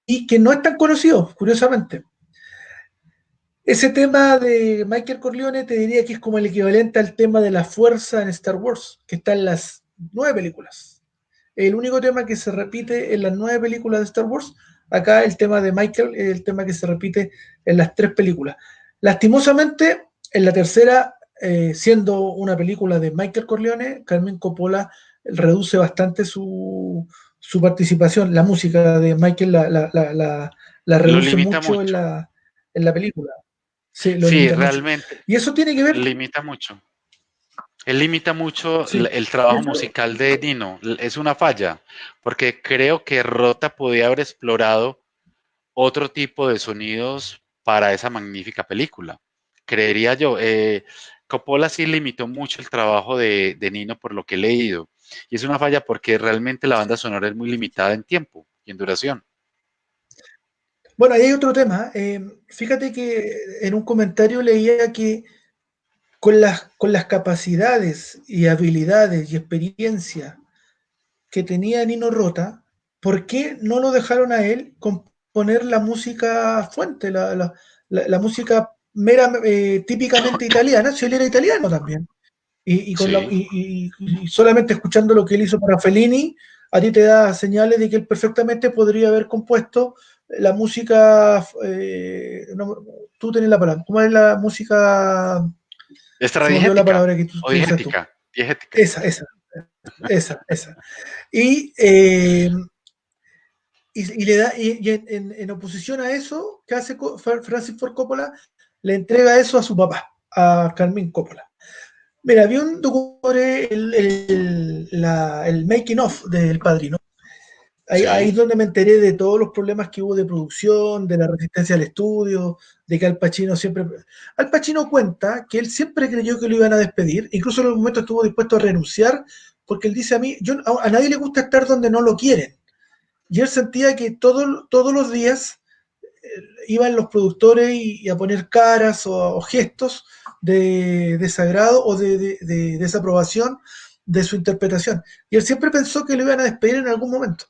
y que no es tan conocido, curiosamente. Ese tema de Michael Corleone te diría que es como el equivalente al tema de la fuerza en Star Wars, que está en las 9 películas. El único tema que se repite en las 9 películas de Star Wars, acá el tema de Michael es el tema que se repite en las 3 películas. Lastimosamente, en la tercera, siendo una película de Michael Corleone, Carmen Coppola reduce bastante su participación. La música de Michael la Lo reduce limita mucho mucho. en la película. Sí, lo Sí, limita mucho. realmente Y eso tiene que ver. limita mucho. Él limita mucho Sí, el trabajo musical de Nino. Es una falla, porque creo que Rota podía haber explorado otro tipo de sonidos para esa magnífica película. Creería yo. Coppola sí limitó mucho el trabajo de Nino por lo que he leído. Y es una falla porque realmente la banda sonora es muy limitada en tiempo y en duración. bueno, ahí hay otro tema. Fíjate que en un comentario leía que con las capacidades y habilidades y experiencia que tenía Nino Rota, ¿por qué no lo dejaron a él componer la música fuente, la música típicamente italiana? Si él era italiano también. Sí. Y solamente escuchando lo que él hizo para Fellini, a ti te da señales de que él perfectamente podría haber compuesto la música. Tú tenés la palabra. ¿Cómo es la música? Se me olvidó la Extradiegética palabra que tú o utilizas tú. diegética. Diegética. Esa. Y, y en oposición a eso, ¿qué hace Francis Ford Coppola? Le entrega eso a su papá, a Carmine Coppola. Mira, vi un documental, el making of del Padrino. Ahí Sí. es donde me enteré de todos los problemas que hubo de producción, de la resistencia al estudio, de que Al Pacino siempre. Al Pacino cuenta que él siempre creyó que lo iban a despedir, incluso en algún momento estuvo dispuesto a renunciar, porque él dice a mí, a nadie le gusta estar donde no lo quieren. Y él sentía que todos los días iban los productores y a poner caras o gestos de desagrado o de desaprobación de su interpretación. Y él siempre pensó que lo iban a despedir en algún momento.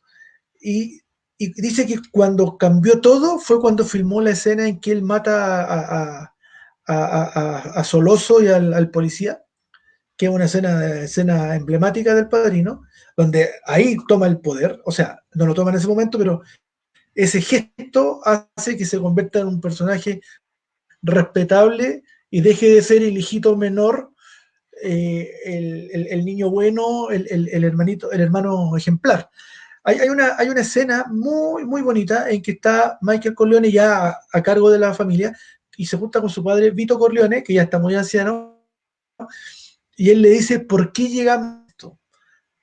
Y, y dice que cuando cambió todo fue cuando filmó la escena en que él mata a Soloso y al policía, que es una escena emblemática del Padrino. donde ahí toma el poder, o sea, no lo toma en ese momento, pero ese gesto hace que se convierta en un personaje respetable y deje de ser el hijito menor, el niño bueno, hermanito, el hermano ejemplar. Hay una escena muy bonita en que está Michael Corleone ya a cargo de la familia y se junta con su padre Vito Corleone, que ya está muy anciano, y él le dice, ¿por qué llegamos a esto?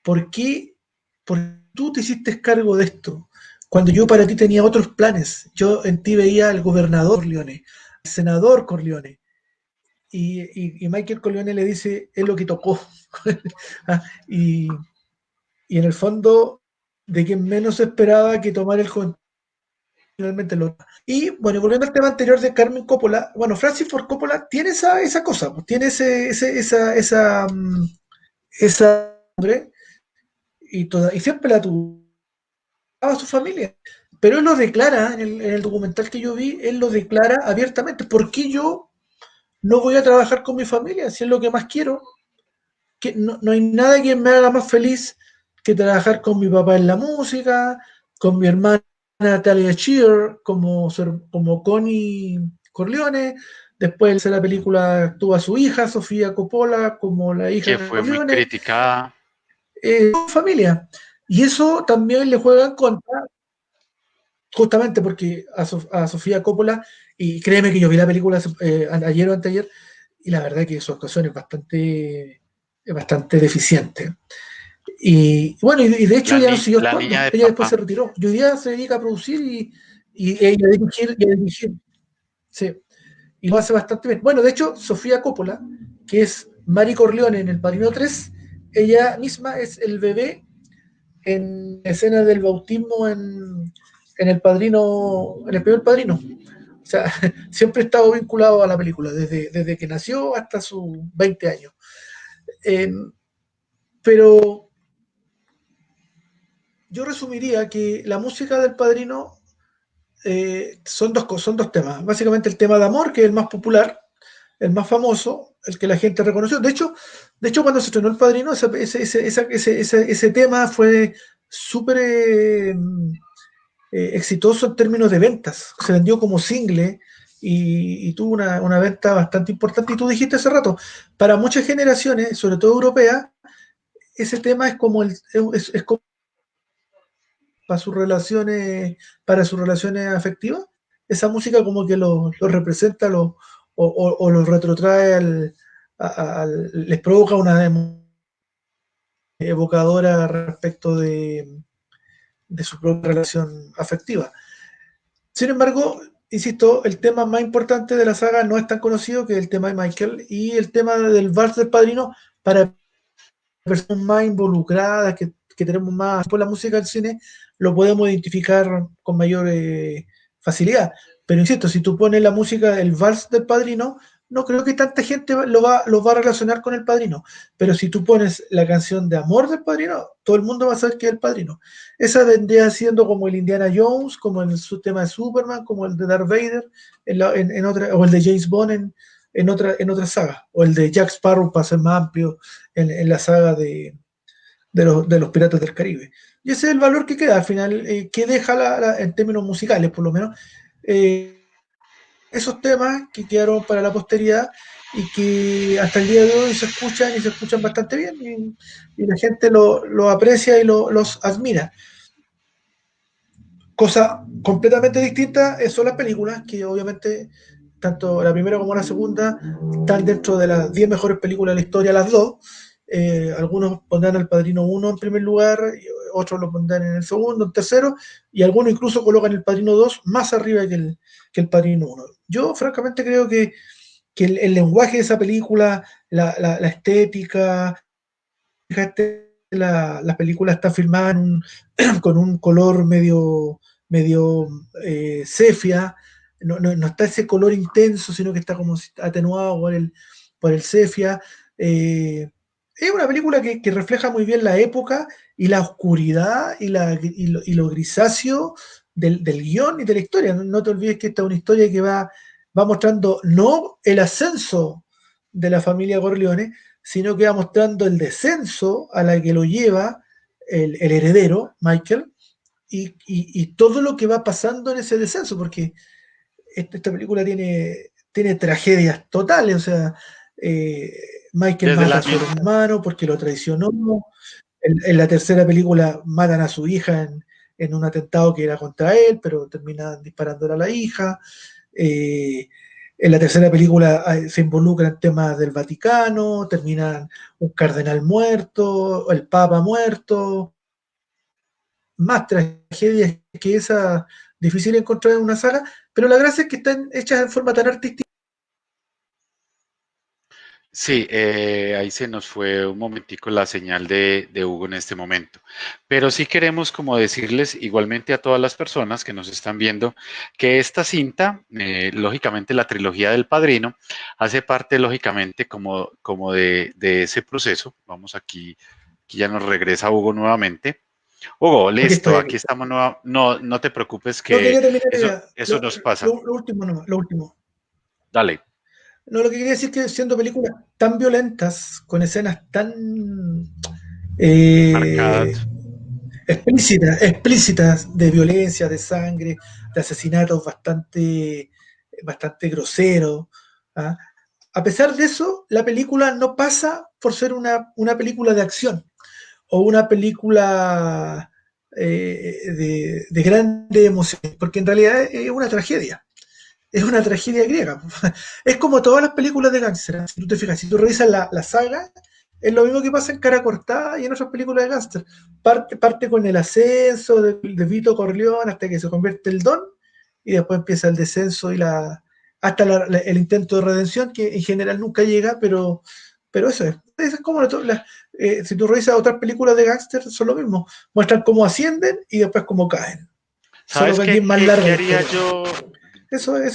¿Por qué, ¿Por qué tú te hiciste cargo de esto? Cuando yo para ti tenía otros planes. Yo en ti veía al gobernador Corleone, al senador Corleone. Y Michael Corleone le dice, es lo que tocó. ¿Ah? Y en el fondo, de quien menos esperaba que tomar el control, finalmente lo. Y bueno, volviendo al tema anterior de Carmen Coppola, bueno, Francis Ford Coppola tiene esa cosa, pues, tiene esa hambre y siempre la tuvo a su familia. Pero él lo declara, en el documental que yo vi, él lo declara abiertamente. ¿Por qué yo no voy a trabajar con mi familia? Si es lo que más quiero, que no hay nada que me haga más feliz que trabajar con mi papá en la música, con mi hermana Natalia Shear como Connie Corleone. Después en la película actúa su hija, Sofía Coppola, como la hija que de fue muy Corleone. criticada. Familia. Y eso también le juega en contra, justamente porque a Sofía Coppola, y créeme que yo vi la película ayer o anteayer, y la verdad que su actuación es bastante deficiente. Y bueno, y de hecho La, ella no ni siguió la niña actuando, de ella después se papá. retiró. Y hoy día se dedica a producir y a dirigir, y a dirigir. Sí. Y lo hace bastante bien. Bueno, de hecho, Sofía Coppola, que es Mari Corleone en El Padrino 3, ella misma es el bebé en escena del bautismo en el padrino, en el primer padrino. O sea, siempre ha estado vinculado a la película, desde que nació hasta sus 20 años. Eh, pero yo resumiría que la música del padrino son dos temas. Básicamente el tema de amor, que es el más popular, el más famoso, el que la gente reconoció. De hecho cuando se estrenó El Padrino, ese tema fue súper exitoso en términos de ventas. Se vendió como single y tuvo una venta bastante importante. Y tú dijiste hace rato, para muchas generaciones, sobre todo europeas, ese tema es como es como para sus relaciones afectivas. Esa música como que lo representa o los retrotrae les provoca una evocadora respecto de su propia relación afectiva. Sin embargo, insisto, el tema más importante de la saga no es tan conocido que el tema de Michael y el tema del vals del padrino para personas más involucradas, que tenemos más por la música del cine, lo podemos identificar con mayor facilidad. Pero insisto, si tú pones la música del vals del padrino, no creo que tanta gente lo va a relacionar con el padrino. Pero si tú pones la canción de amor del padrino, todo el mundo va a saber que es el padrino. Esa vendría siendo como el Indiana Jones, como el su tema de Superman, como el de Darth Vader, o el de James Bond en otra saga, o el de Jack Sparrow para ser más amplio en la saga de los Piratas del Caribe. Y ese es el valor que queda al final, que deja en términos musicales, por lo menos, eh, esos temas que quedaron para la posteridad y que hasta el día de hoy se escuchan y se escuchan bastante bien y la gente lo aprecia y los admira. Cosa completamente distinta son las películas, que obviamente tanto la primera como la segunda están dentro de las 10 mejores películas de la historia, las dos. Algunos pondrán al Padrino 1 en primer lugar, otros lo pondrán en el segundo, en tercero, y algunos incluso colocan el Padrino 2 más arriba que el Padrino 1. Yo francamente creo que el lenguaje de esa película, la estética, fíjate, la película está filmada con un color medio sepia, no está ese color intenso, sino que está como atenuado por el sepia. Es una película que refleja muy bien la época y la oscuridad y lo grisáceo del guión y de la historia. No te olvides que esta es una historia que va mostrando no el ascenso de la familia Corleone, sino que va mostrando el descenso a la que lo lleva el heredero, Michael, y todo lo que va pasando en ese descenso, porque esta película tiene tragedias totales, o sea, eh, Michael Desde mata la, a su hermano porque lo traicionó, en la tercera película matan a su hija en un atentado que era contra él, pero terminan disparándole a la hija. Eh, en la tercera película se involucran temas del Vaticano, terminan un cardenal muerto, el Papa muerto, más tragedias que esa, difícil encontrar en una saga, pero la gracia es que están hechas en forma tan artística. Sí, ahí se nos fue un momentico la señal de Hugo en este momento. Pero sí queremos como decirles igualmente a todas las personas que nos están viendo que esta cinta, lógicamente la trilogía del Padrino, hace parte lógicamente como de ese proceso. Vamos aquí ya nos regresa Hugo nuevamente. Hugo, Aquí listo, estoy, aquí aquí estoy. estamos nueva. No, no te preocupes No que quería terminar, eso, mira, eso nos pasa. lo último nomás, lo último. Dale, No, lo que quería decir es que siendo películas tan violentas, con escenas tan eh, marcada. explícitas de violencia, de sangre, de asesinatos bastante groseros. ¿Ah? A pesar de eso, la película no pasa por ser una película de acción o una película de grande emoción, porque en realidad es una tragedia. Es una tragedia griega. Es como todas las películas de gángster. Si tú te fijas, si tú revisas la saga, es lo mismo que pasa en Cara Cortada y en otras películas de gángster. Parte con el ascenso de Vito Corleone hasta que se convierte el Don y después empieza el descenso y hasta el intento de redención, que en general nunca llega, pero eso es como si tú revisas otras películas de gángster, son lo mismo. Muestran cómo ascienden y después cómo caen. Solo ¿Sabes que aquí es más larga qué la haría historia. yo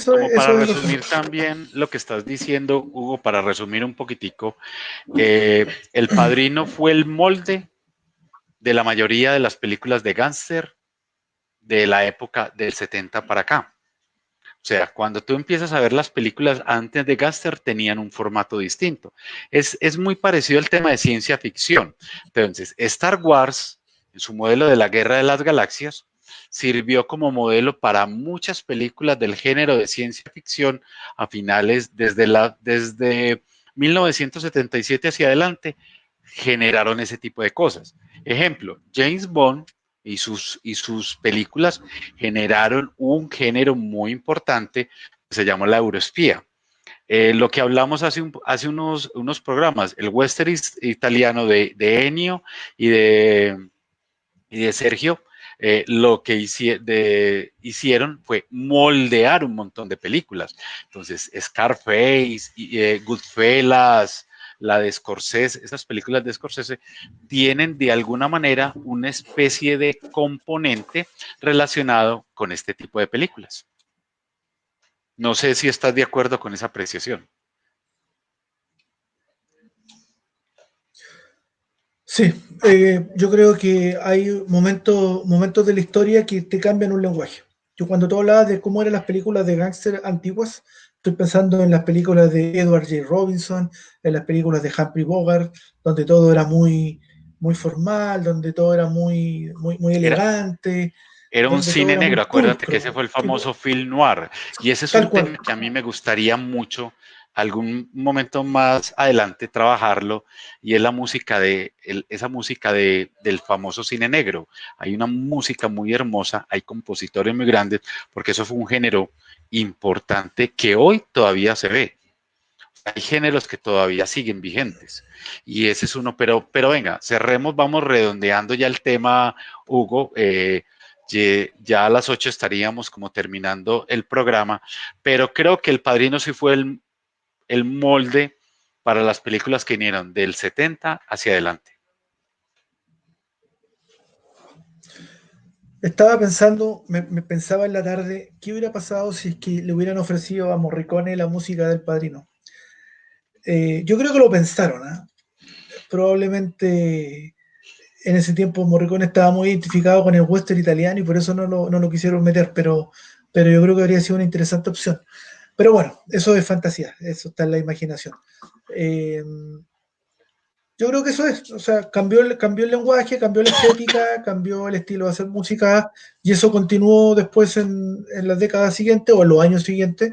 como para Eso es lo que... resumir también lo que estás diciendo, Hugo, para resumir un poquitico? El Padrino fue el molde de la mayoría de las películas de gángster de la época del 70 para acá. O sea, cuando tú empiezas a ver las películas antes de Gaster tenían un formato distinto. Es muy parecido al tema de ciencia ficción. Entonces, Star Wars, en su modelo de la Guerra de las Galaxias, sirvió como modelo para muchas películas del género de ciencia ficción a finales, desde 1977 hacia adelante, generaron ese tipo de cosas. Ejemplo, James Bond y sus películas generaron un género muy importante que se llama la euroespía. Lo que hablamos hace unos programas, el western italiano de Ennio y de Sergio, lo que hicieron fue moldear un montón de películas. Entonces, Scarface, Goodfellas, la de Scorsese, esas películas de Scorsese tienen de alguna manera una especie de componente relacionado con este tipo de películas. No sé si estás de acuerdo con esa apreciación. Sí, yo creo que hay momentos de la historia que te cambian un lenguaje. Yo cuando tú hablabas de cómo eran las películas de gángster antiguas, estoy pensando en las películas de Edward J. Robinson, en las películas de Humphrey Bogart, donde todo era muy formal, donde todo era muy Era, elegante, Era un donde todo cine era muy negro, acuérdate que ese pulcro. fue el famoso film noir. Y ese es un Tal tema cual. que a mí me gustaría mucho, algún momento más adelante, trabajarlo, y es la música esa música del famoso cine negro. Hay una música muy hermosa, hay compositores muy grandes, porque eso fue un género importante que hoy todavía se ve. Hay géneros que todavía siguen vigentes y ese es uno, pero venga, cerremos, vamos redondeando ya el tema, Hugo. Ya a las 8 estaríamos como terminando el programa, pero creo que El Padrino sí fue el molde para las películas que vinieron del 70 hacia adelante. Estaba pensando, me pensaba en la tarde, ¿qué hubiera pasado si es que le hubieran ofrecido a Morricone la música del Padrino? Yo creo que lo pensaron, ¿ah? Probablemente en ese tiempo Morricone estaba muy identificado con el western italiano y por eso no lo quisieron meter, pero yo creo que habría sido una interesante opción. Pero bueno, eso es fantasía, eso está en la imaginación. Eh, Yo creo que eso es, o sea, cambió el lenguaje, cambió la estética, cambió el estilo de hacer música y eso continuó después en las décadas siguientes o en los años siguientes.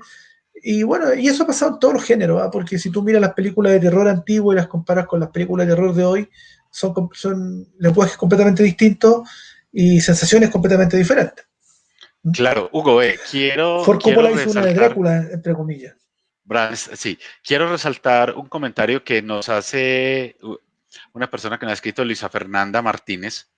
Y bueno, y eso ha pasado en todos los géneros, ¿ah? Porque si tú miras las películas de terror antiguas y las comparas con las películas de terror de hoy, son lenguajes completamente distintos y sensaciones completamente diferentes. ¿Mm? Claro, Hugo, quiero, Ford quiero Coppola hizo una de resaltar, Drácula, entre comillas. Sí, quiero resaltar un comentario que nos hace una persona que nos ha escrito, Luisa Fernanda Martínez,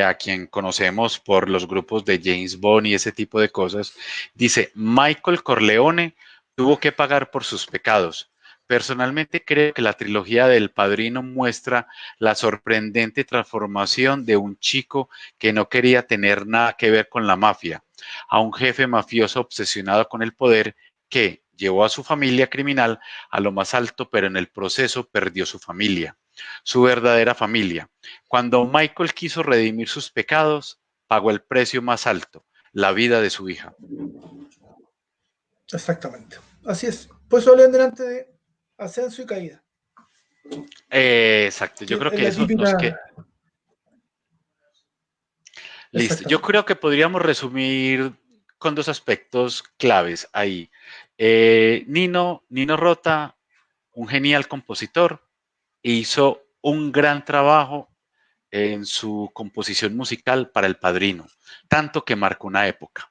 a quien conocemos por los grupos de James Bond y ese tipo de cosas. Dice, Michael Corleone tuvo que pagar por sus pecados. Personalmente creo que la trilogía del Padrino muestra la sorprendente transformación de un chico que no quería tener nada que ver con la mafia, a un jefe mafioso obsesionado con el poder que llevó a su familia criminal a lo más alto, pero en el proceso perdió su familia, su verdadera familia. Cuando Michael quiso redimir sus pecados, pagó el precio más alto, la vida de su hija. Exactamente. Así es. Por eso hablan delante de ascenso y caída. Exacto, yo Que creo es que la eso nos típica. queda. Listo, yo Exactamente. creo que podríamos resumir con dos aspectos claves ahí. Nino Rota, un genial compositor, hizo un gran trabajo en su composición musical para El Padrino, tanto que marcó una época.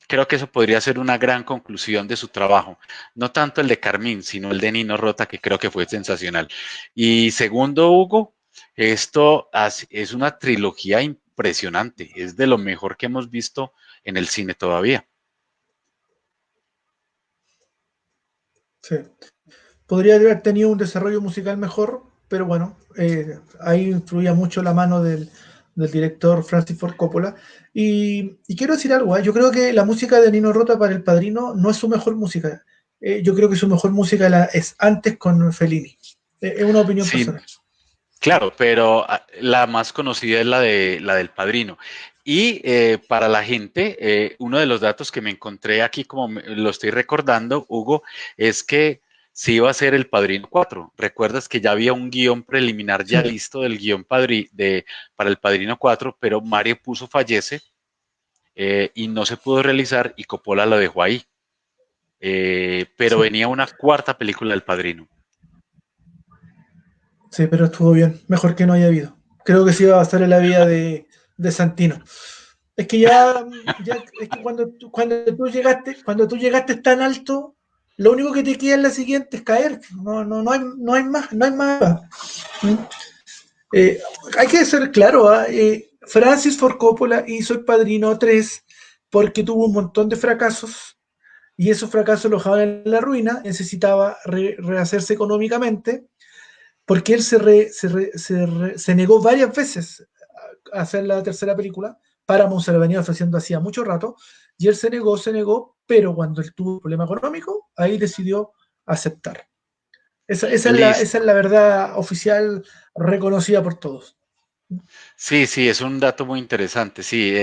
Creo que eso podría ser una gran conclusión de su trabajo, no tanto el de Carmín, sino el de Nino Rota, que creo que fue sensacional. Y segundo, Hugo, esto es una trilogía impresionante, es de lo mejor que hemos visto en el cine todavía. Sí. Podría haber tenido un desarrollo musical mejor, pero bueno, ahí influía mucho la mano del director Francis Ford Coppola. Y quiero decir algo, ¿eh? Yo creo que la música de Nino Rota para El Padrino no es su mejor música. Yo creo que su mejor música es antes con Fellini. Es una opinión Sí, personal. claro, pero la más conocida es la del Padrino. Y para la gente, uno de los datos que me encontré aquí, como lo estoy recordando, Hugo, es que sí iba a ser el Padrino 4. Recuerdas que ya había un guión preliminar ya Sí, listo del guión para el Padrino 4, pero Mario Puzo fallece y no se pudo realizar y Coppola lo dejó ahí. Pero sí, venía una cuarta película del Padrino. sí, pero estuvo bien. Mejor que no haya habido. Creo que sí iba a basar en la vida de Santino. Es que es que cuando tú llegaste tan alto, lo único que te queda en la siguiente es caer. No hay más, no hay más. ¿Mm? Eh, Hay que ser claro, ¿ah? Francis Ford Coppola hizo El Padrino 3 porque tuvo un montón de fracasos y esos fracasos lo dejaban en la ruina, necesitaba rehacerse económicamente, porque él se negó varias veces hacer la tercera película. Paramount se la venía ofreciendo hacía mucho rato, y él se negó, pero cuando él tuvo un problema económico, ahí decidió aceptar. Esa es Listo. la verdad oficial reconocida por todos. Sí, sí, es un dato muy interesante. Sí,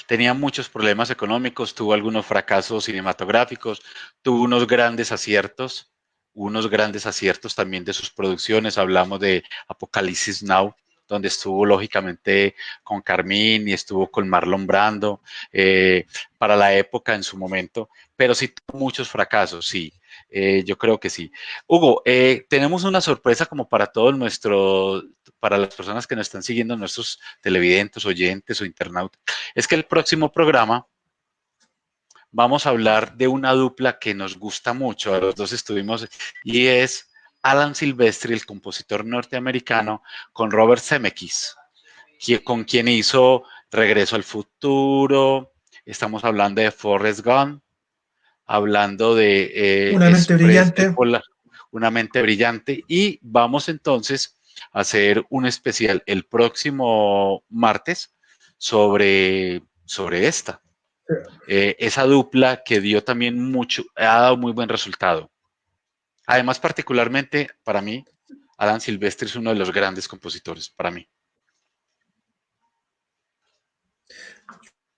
tenía muchos problemas económicos, tuvo algunos fracasos cinematográficos, tuvo unos grandes aciertos también de sus producciones. Hablamos de Apocalipsis Now, donde estuvo lógicamente con Carmín y estuvo con Marlon Brando para la época en su momento, pero sí tuvo muchos fracasos, sí. Yo creo que sí. Hugo, tenemos una sorpresa como para todos para las personas que nos están siguiendo, nuestros televidentes, oyentes o internautas, es que el próximo programa vamos a hablar de una dupla que nos gusta mucho, a los dos estuvimos, y es Alan Silvestri, el compositor norteamericano, con Robert Zemeckis, con quien hizo Regreso al Futuro, estamos hablando de Forrest Gump, hablando de Una mente brillante. Una mente brillante, y vamos entonces a hacer un especial el próximo martes sobre esta. Esa dupla que dio también mucho, ha dado muy buen resultado. Además, particularmente para mí, Alan Silvestri es uno de los grandes compositores, para mí.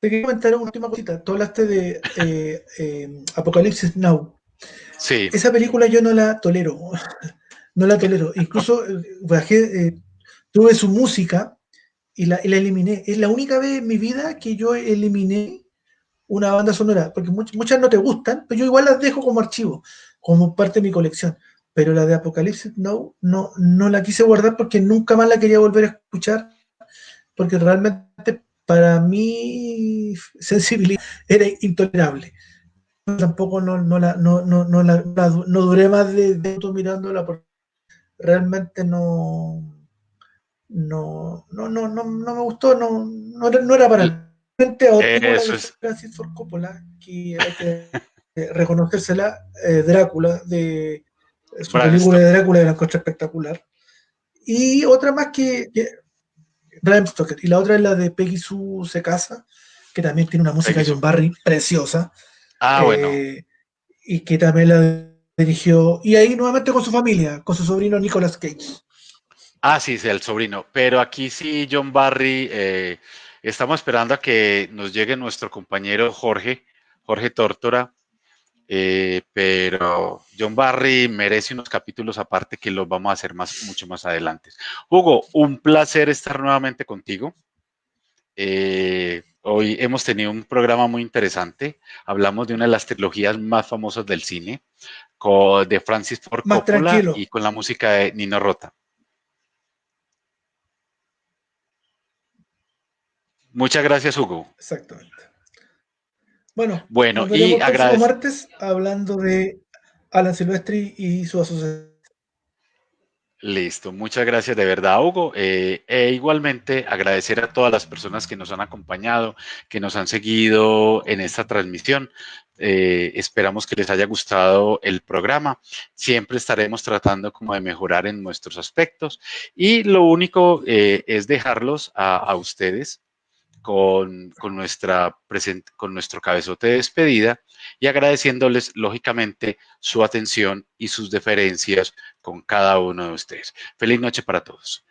Te quería comentar una última cosita. Tú hablaste de Apocalipsis Now. Sí, Esa película yo no la tolero. no la tolero. Incluso bajé, tuve su música y la eliminé. Es la única vez en mi vida que yo eliminé una banda sonora, porque muchas no te gustan, pero yo igual las dejo como archivo, como parte de mi colección. Pero la de Apocalipsis no la quise guardar porque nunca más la quería volver a escuchar, porque realmente para mi sensibilidad era intolerable. Tampoco no duré más de minutos mirándola porque realmente no me gustó, no era para mí. Frente a otra película de Eso es, Francis Ford Coppola, que hay que reconocérsela, Drácula, de su Bram película de Stoker. Drácula, la encontré espectacular. Y otra más que Bram Stoker, y la otra es la de Peggy Sue se casa, que también tiene una música de Peguiso. John Barry preciosa, Ah, bueno. eh, y que también la dirigió, y ahí nuevamente con su familia, con su sobrino Nicolas Cage. Ah, sí, es el sobrino. Pero aquí sí, John Barry, estamos esperando a que nos llegue nuestro compañero Jorge, Jorge Tórtora. Pero John Barry merece unos capítulos aparte que los vamos a hacer mucho más adelante. Hugo, un placer estar nuevamente contigo. Hoy hemos tenido un programa muy interesante. Hablamos de una de las trilogías más famosas del cine, de Francis Ford Más Coppola y tranquilo, con la música de Nino Rota. Muchas gracias, Hugo. exactamente. Bueno, Bueno, nos veremos y el próximo agradezco. martes hablando de Alan Silvestri y su asociación. Listo, muchas gracias de verdad, Hugo. E igualmente agradecer a todas las personas que nos han acompañado, que nos han seguido en esta transmisión. Esperamos que les haya gustado el programa. Siempre estaremos tratando como de mejorar en nuestros aspectos y lo único es dejarlos a ustedes con nuestro cabezote de despedida y agradeciéndoles lógicamente su atención y sus deferencias con cada uno de ustedes. Feliz noche para todos.